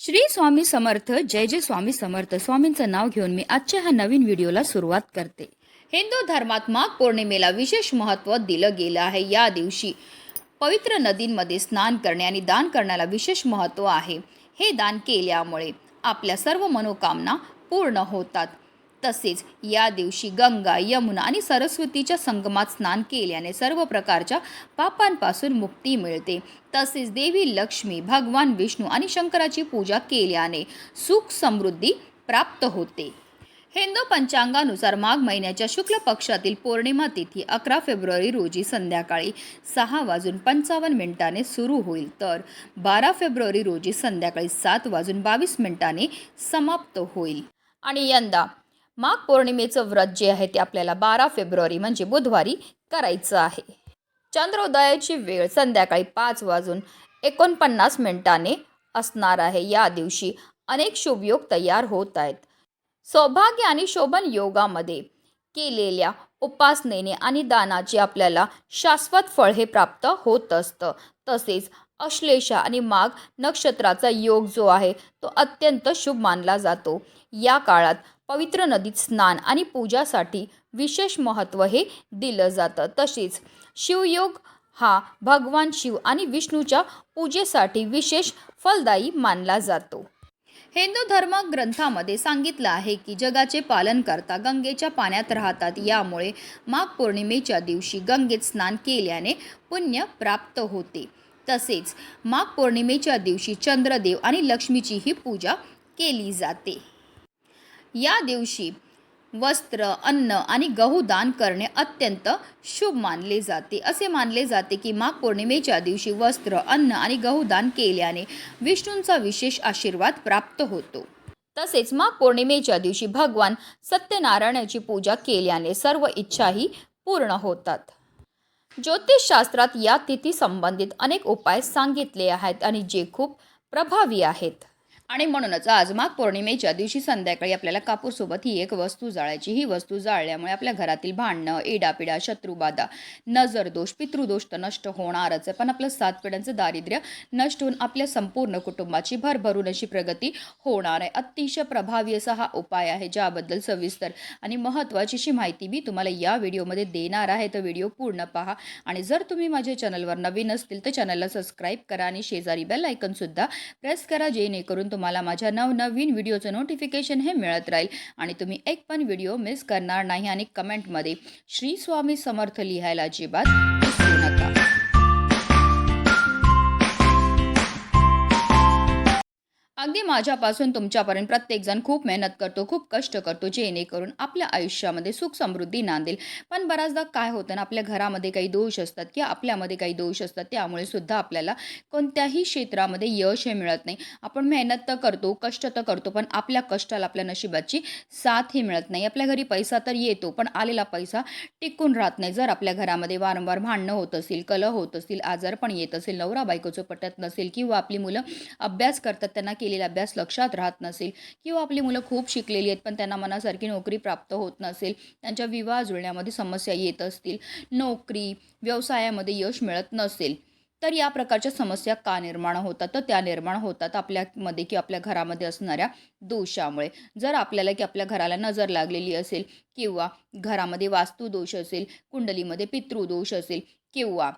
श्री स्वामी समर्थ. जय जय स्वामी समर्थ. स्वामींचं नाव घेऊन मी आजच्या ह्या नवीन व्हिडिओला सुरुवात करते. हिंदू धर्मात माघ पौर्णिमेला विशेष महत्त्व दिलं गेलं आहे. या दिवशी पवित्र नदींमध्ये स्नान करणे आणि दान करण्याला विशेष महत्त्व आहे. हे दान केल्यामुळे आपल्या सर्व मनोकामना पूर्ण होतात. तसेच या दिवशी गंगा, यमुना आणि सरस्वतीच्या संगमात स्नान केल्याने सर्व प्रकारच्या पापांपासून मुक्ती मिळते. तसेच देवी लक्ष्मी, भगवान विष्णू आणि शंकराची पूजा केल्याने सुख समृद्धी प्राप्त होते. हिंदू पंचांगानुसार माघ महिन्याच्या शुक्ल पक्षातील पौर्णिमा तिथी 11 फेब्रुवारी रोजी संध्याकाळी 6:55 सुरू होईल, तर 12 फेब्रुवारी रोजी संध्याकाळी 7:22 समाप्त होईल. आणि यंदा माघ पौर्णिमेचं व्रत जे आहे ते आपल्याला 12 फेब्रुवारी म्हणजे बुधवारी करायचं आहे. चंद्रोदयाची वेळ संध्याकाळी 5:49 असणार आहे. या दिवशी अनेक शुभयोग तयार होत आहेत. सौभाग्य आणि शोभन योगामध्ये केलेल्या उपासनेने आणि दानाचे आपल्याला शाश्वत फळ हे प्राप्त होत असतं. तसेच अश्लेषा आणि माघ नक्षत्राचा योग जो आहे तो अत्यंत शुभ मानला जातो. या काळात पवित्र नदीत स्नान आणि पूजासाठी विशेष महत्त्व हे दिलं जातं. तसेच शिवयोग हा भगवान शिव आणि विष्णूच्या पूजेसाठी विशेष फलदायी मानला जातो. हिंदू धर्म ग्रंथामध्ये सांगितलं आहे की जगाचे पालन करता गंगेच्या पाण्यात राहतात. यामुळे माघ पौर्णिमेच्या दिवशी गंगेत स्नान केल्याने पुण्य प्राप्त होते. तसेच माघ पौर्णिमेच्या दिवशी चंद्रदेव आणि लक्ष्मीचीही पूजा केली जाते. या दिवशी वस्त्र, अन्न आणि गहू दान करणे अत्यंत शुभ मानले जाते. असे मानले जाते की माघ पौर्णिमेच्या दिवशी वस्त्र, अन्न आणि गहू दान केल्याने विष्णूंचा विशेष आशीर्वाद प्राप्त होतो. तसेच माघ पौर्णिमेच्या दिवशी भगवान सत्यनारायणाची पूजा केल्याने सर्व इच्छाही पूर्ण होतात. ज्योतिषशास्त्रात या तिथी संबंधित अनेक उपाय सांगितले आहेत आणि जे खूप प्रभावी आहेत. आणि म्हणूनच आज माघ पौर्णिमेच्या दिवशी संध्याकाळी आपल्याला कापूरसोबत ही एक वस्तू जाळायची. ही वस्तू जाळल्यामुळे आपल्या घरातील भांडणं, इडापिडा, शत्रुबाधा, नजरदोष, पितृदोष तर नष्ट होणारच आहे, पण आपलं 7 पिढ्यांचं दारिद्र्य नष्ट होऊन आपल्या संपूर्ण कुटुंबाची भरभरून अशी प्रगती होणार आहे. अतिशय प्रभावी असा हा उपाय आहे, ज्याबद्दल सविस्तर आणि महत्त्वाची अशी माहिती मी तुम्हाला या व्हिडिओमध्ये देणार आहे. तर व्हिडिओ पूर्ण पहा. आणि जर तुम्ही माझ्या चॅनलवर नवीन असतील तर चॅनलला सबस्क्राईब करा आणि शेजारी बेल आयकॉनसुद्धा प्रेस करा, जेणेकरून तुम्हाला माझ्या नवनवीन व्हिडिओचं नोटिफिकेशन हे मिळत राहील आणि तुम्ही एक पण व्हिडिओ मिस करणार नाही. आणि कमेंटमध्ये श्री स्वामी समर्थ लिहायला अजिबात विसरू नका. अगदी माझ्यापासून तुमच्यापर्यंत प्रत्येकजण खूप मेहनत करतो, खूप कष्ट करतो, जेणेकरून आपल्या आयुष्यामध्ये सुख समृद्धी नांदेल. पण बऱ्याचदा काय होतं ना, आपल्या घरामध्ये काही दोष असतात किंवा आपल्यामध्ये काही दोष असतात, त्यामुळे सुद्धा आपल्याला कोणत्याही क्षेत्रामध्ये यश हे मिळत नाही. आपण मेहनत तर करतो, कष्ट तर करतो, पण आपल्या कष्टाला आपल्या नशिबाची साथही मिळत नाही. आपल्या घरी पैसा तर येतो, पण आलेला पैसा टिकून राहत नाही. जर आपल्या घरामध्ये वारंवार भांडणं होत असतील, कलह होत असतील, आजार पण येत असेल, नवरा बायकोचं पटत नसेल, किंवा आपली मुलं अभ्यास करतात, त्यांना केलेला अभ्यास लक्षात राहत नसेल, किंवा आपली मुलं खूप शिकलेली आहेत पण त्यांना मनासारखी नोकरी प्राप्त होत नसेल, त्यांच्या विवाह जुळण्यामध्ये समस्या येत असतील, नोकरी व्यवसायामध्ये यश मिळत नसेल, तर या प्रकारच्या समस्या का निर्माण होतात? तर त्या निर्माण होतात आपल्यामध्ये की आपल्या घरामध्ये असणाऱ्या दोषामुळे. जर आपल्याला की आपल्या घराला नजर लागलेली असेल, किंवा घरामध्ये वास्तुदोष असेल, कुंडलीमध्ये पितृदोष असेल, किंवा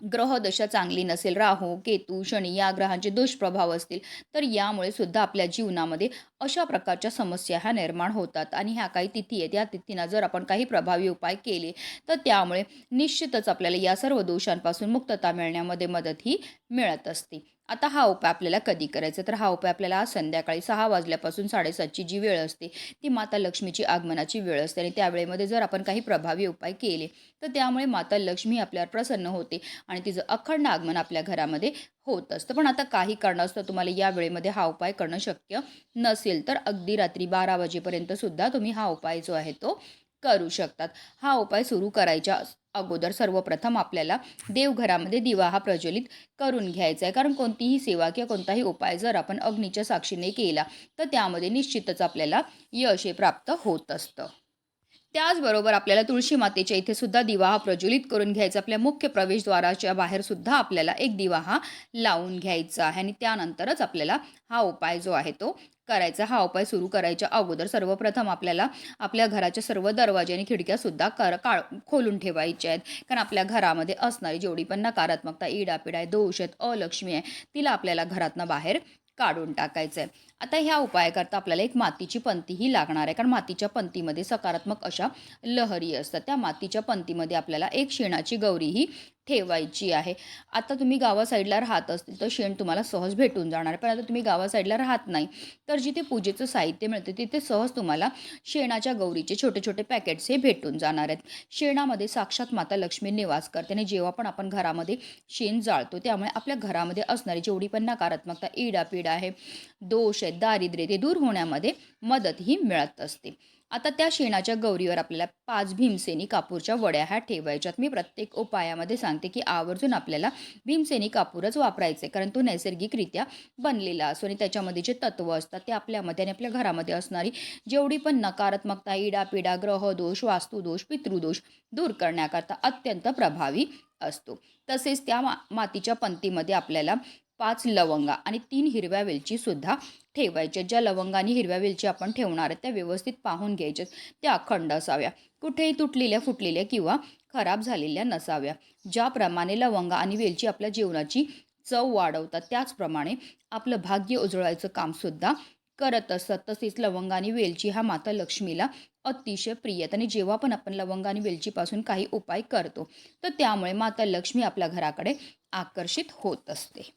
ग्रहदशा चांगली नसेल, राहू, केतू, शनी या ग्रहांचे दुष्प्रभाव असतील, तर यामुळे सुद्धा आपल्या जीवनामध्ये अशा प्रकारच्या समस्या ह्या निर्माण होतात. आणि ह्या काही तिथी आहेत, या तिथींना जर आपण काही प्रभावी उपाय केले तर त्यामुळे निश्चितच आपल्याला या सर्व दोषांपासून मुक्तता मिळण्यामध्ये मदत ही मिळत असते. आता हा उपाय आपल्याला कधी करायचा? तर हा उपाय आपल्याला आज संध्याकाळी 6 वाजल्यापासून 7:30ची जी वेळ असते ती माता लक्ष्मीची आगमनाची वेळ असते. आणि त्यावेळेमध्ये जर आपण काही प्रभावी उपाय केले तर त्यामुळे माता लक्ष्मी आपल्यावर प्रसन्न होते आणि तिचं अखंड आगमन आपल्या घरामध्ये होत असतं. पण आता काही कारणास्तव तुम्हाला या वेळेमध्ये हा उपाय करणं शक्य नसेल, तर अगदी रात्री 12 वाजेपर्यंत सुद्धा तुम्ही हा उपाय जो आहे तो करू शकतात. हा उपाय सुरू करायच्या अगोदर सर्वप्रथम आपल्याला देवघरामध्ये दिवा हा प्रज्वलित करून घ्यायचा आहे. कारण कोणतीही सेवा किंवा कोणताही उपाय जर आपण अग्नीच्या साक्षीने केला तर त्यामध्ये निश्चितच आपल्याला यश हे प्राप्त होत असतं. त्याचबरोबर आपल्याला तुळशी मातेच्या इथे सुद्धा दिवा हा प्रज्वलित करून घ्यायचा. आपल्या मुख्य प्रवेशद्वाराच्या बाहेर सुद्धा आपल्याला एक दिवा हा लावून घ्यायचा आहे आणि त्यानंतरच आपल्याला हा उपाय जो आहे तो करायचा. हा उपाय सुरू करायच्या अगोदर सर्वप्रथम आपल्याला आपल्या घराच्या सर्व दरवाजे आणि खिडक्यासुद्धा खोलून ठेवायच्या आहेत. कारण आपल्या घरामध्ये असणारी जेवढी पण नकारात्मकता, इडापिडा आहे, दोष आहेत, अलक्ष्मी आहे, तिला आपल्याला घरातनं बाहेर काढून टाकायचं आहे. आता ह्या उपायाकरता आपल्याला एक मातीची पंतीही लागणार आहे. कारण मातीच्या पंतीमध्ये सकारात्मक अशा लहरी असतात. त्या मातीच्या पंतीमध्ये आपल्याला एक शेणाची गौरीही ठेवायची आहे. आता तुम्ही गावा साईडला राहत असतील तर शेण तुम्हाला सहज भेटून जाणार. पण आता तुम्ही गावा साईडला राहत नाही तर जिथे पूजेचं साहित्य मिळतं तिथे सहज तुम्हाला शेणाच्या गौरीचे छोटे छोटे पॅकेट्स हे भेटून जाणार आहेत. शेणामध्ये साक्षात माता लक्ष्मी निवास करते आणि जेव्हा पण आपण घरामध्ये शेण जाळतो त्यामुळे आपल्या घरामध्ये असणारी जेवढी पण नकारात्मकता, इडापिडा आहे, दोष आहे, दारिद्र्य ते दूर होण्यामध्ये मदतही मिळत असते. आता त्या शेणाच्या गौरीवर आपल्याला 5 भीमसेनी कापूरच्या वड्या ह्या ठेवायच्यात. मी प्रत्येक उपायामध्ये सांगते की आवर्जून आपल्याला भीमसेनी कापूरच वापरायचे, कारण तो नैसर्गिकरित्या बनलेला असतो आणि त्याच्यामध्ये जे तत्व असतात ते आपल्यामध्ये आणि आपल्या घरामध्ये असणारी जेवढी पण नकारात्मकता, इडापिडा, ग्रहदोष, वास्तुदोष, पितृदोष दूर करण्याकरता अत्यंत प्रभावी असतो. तसेच त्या मातीच्या पंतीमध्ये आपल्याला 5 लवंगा आणि 3 हिरव्या वेलची सुद्धा ठेवायच्या. ज्या लवंगा आणि हिरव्या वेलची आपण ठेवणार आहेत त्या व्यवस्थित पाहून घ्यायच्यात. त्या अखंड असाव्या, कुठेही तुटलेल्या, फुटलेल्या किंवा खराब झालेल्या नसाव्या. ज्याप्रमाणे लवंगा आणि वेलची आपल्या जीवनाची चव वाढवतात त्याचप्रमाणे आपलं भाग्य उजळायचं कामसुद्धा करत असतात. तसेच लवंगा आणि वेलची हा माता लक्ष्मीला अतिशय प्रिय आहेत आणि जेव्हा पण आपण लवंगा आणि वेलचीपासून काही उपाय करतो तर त्यामुळे माता लक्ष्मी आपल्या घराकडे आकर्षित होत असते.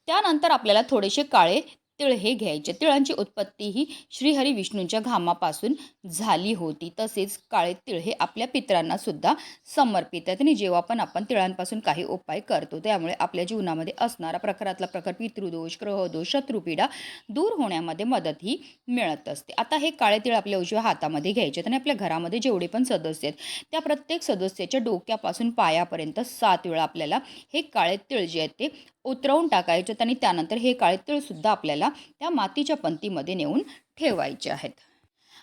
त्यानंतर आपल्याला थोडेसे काळे तिळ हे घ्यायचे. तिळांची उत्पत्ती ही श्रीहरी विष्णूंच्या घामापासून झाली होती. तसेच काळे तिळ हे आपल्या पितरांना सुद्धा समर्पित आहेत आणि जेव्हा पण आपण तिळांपासून काही उपाय करतो त्यामुळे आपल्या जीवनामध्ये असणारा प्रकारातला प्रकार, पितृदोष, ग्रहदोष, शत्रुपीडा दूर होण्यामध्ये मदतही मिळत असते. आता हे काळे तिळ आपल्या उजव्या हातामध्ये घ्यायचे आणि आपल्या घरामध्ये जेवढे पण सदस्य आहेत त्या प्रत्येक सदस्याच्या डोक्यापासून पायापर्यंत 7 वेळा आपल्याला हे काळे तिळ जे आहेत ते उतरवून टाकायचे आणि त्यानंतर हे काळे तिळसुद्धा आपल्याला त्या मातीच्या पंतीमध्ये नेऊन ठेवायचे आहेत.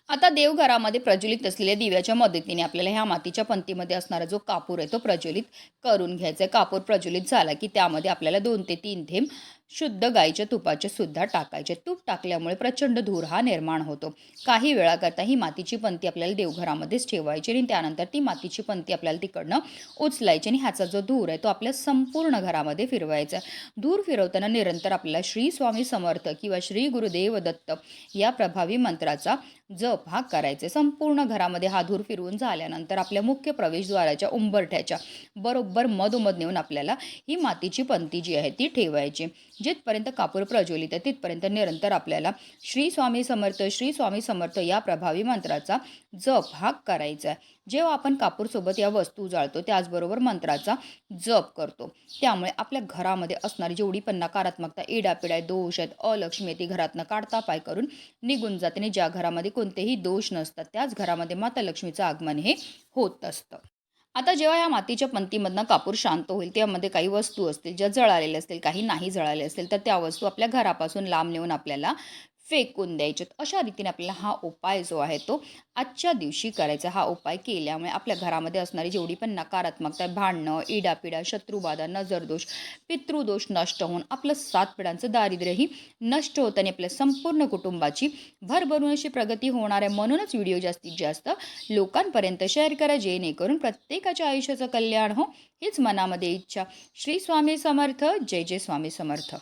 आता देवघरामध्ये प्रज्वलित असलेल्या दिव्याच्या मदतीने आपल्याला ह्या मातीच्या पंतीमध्ये असणारा जो कापूर आहे तो प्रज्वलित करून घ्यायचा आहे. कापूर प्रज्वलित झाला की त्यामध्ये आपल्याला 2 ते 3 थेंब शुद्ध गाईच्या तुपाचे सुद्धा टाकायचे. तूप टाकल्यामुळे प्रचंड धूर हा निर्माण होतो. काही वेळाकरता ही मातीची पंती आपल्याला देवघरामध्येच ठेवायची आणि त्यानंतर ती मातीची पंती आपल्याला तिकडनं उचलायची आणि ह्याचा जो धूर आहे तो आपल्या संपूर्ण घरामध्ये फिरवायचा. धूर फिरवताना निरंतर आपल्याला श्री स्वामी समर्थ किंवा श्री गुरुदेव दत्त या प्रभावी मंत्राचा जप हा करायचे. संपूर्ण घरामध्ये हा धूर फिरवून झाल्यानंतर आपल्या मुख्य प्रवेशद्वाराच्या उंबरठ्याच्या बरोबर मधोमध नेऊन आपल्याला ही मातीची पंती जी आहे ती ठेवायची. जिथपर्यंत कापूर प्रज्वलित आहे तिथपर्यंत निरंतर आपल्याला श्री स्वामी समर्थ, श्री स्वामी समर्थ या प्रभावी मंत्राचा जप हा करायचा आहे. जेव्हा आपण कापूरसोबत या वस्तू जाळतो त्याचबरोबर मंत्राचा जप करतो त्यामुळे आपल्या घरामध्ये असणारी जेवढी पण नकारात्मकता, इडापिडा, दोष आहेत, अलक्ष्मी ती घरातनं काढता पाय करून निघून जाते आणि ज्या घरामध्ये कोणतेही दोष नसतात त्याच घरामध्ये माता लक्ष्मीचं आगमन हे होत असतं. आता जेव्हा या मातीच्या पंतीमधनं कापूर शांत होईल त्यामध्ये काही वस्तू असतील ज्या जळालेल्या असतील, काही नाही जळाले असतील तर त्या वस्तू आपल्या घरापासून लांब नेऊन आपल्याला फेकून द्यायच्यात. अशा रीतीने आपल्याला हा उपाय जो आहे तो आजच्या दिवशी करायचा. हा उपाय केल्यामुळे आपल्या घरामध्ये असणारी जेवढी पण नकारात्मकता, भांडणं, इडापिडा, शत्रुबाधा, नजरदोष, पितृदोष नष्ट होऊन आपलं 7 पिढ्यांचं दारिद्र्यही नष्ट होतं आणि आपल्या संपूर्ण कुटुंबाची भरभरून अशी प्रगती होणार आहे. म्हणूनच व्हिडिओ जास्तीत जास्त लोकांपर्यंत शेअर करा जेणेकरून प्रत्येकाच्या आयुष्याचं कल्याण हो हीच मनामध्ये इच्छा. श्री स्वामी समर्थ. जय जय स्वामी समर्थ.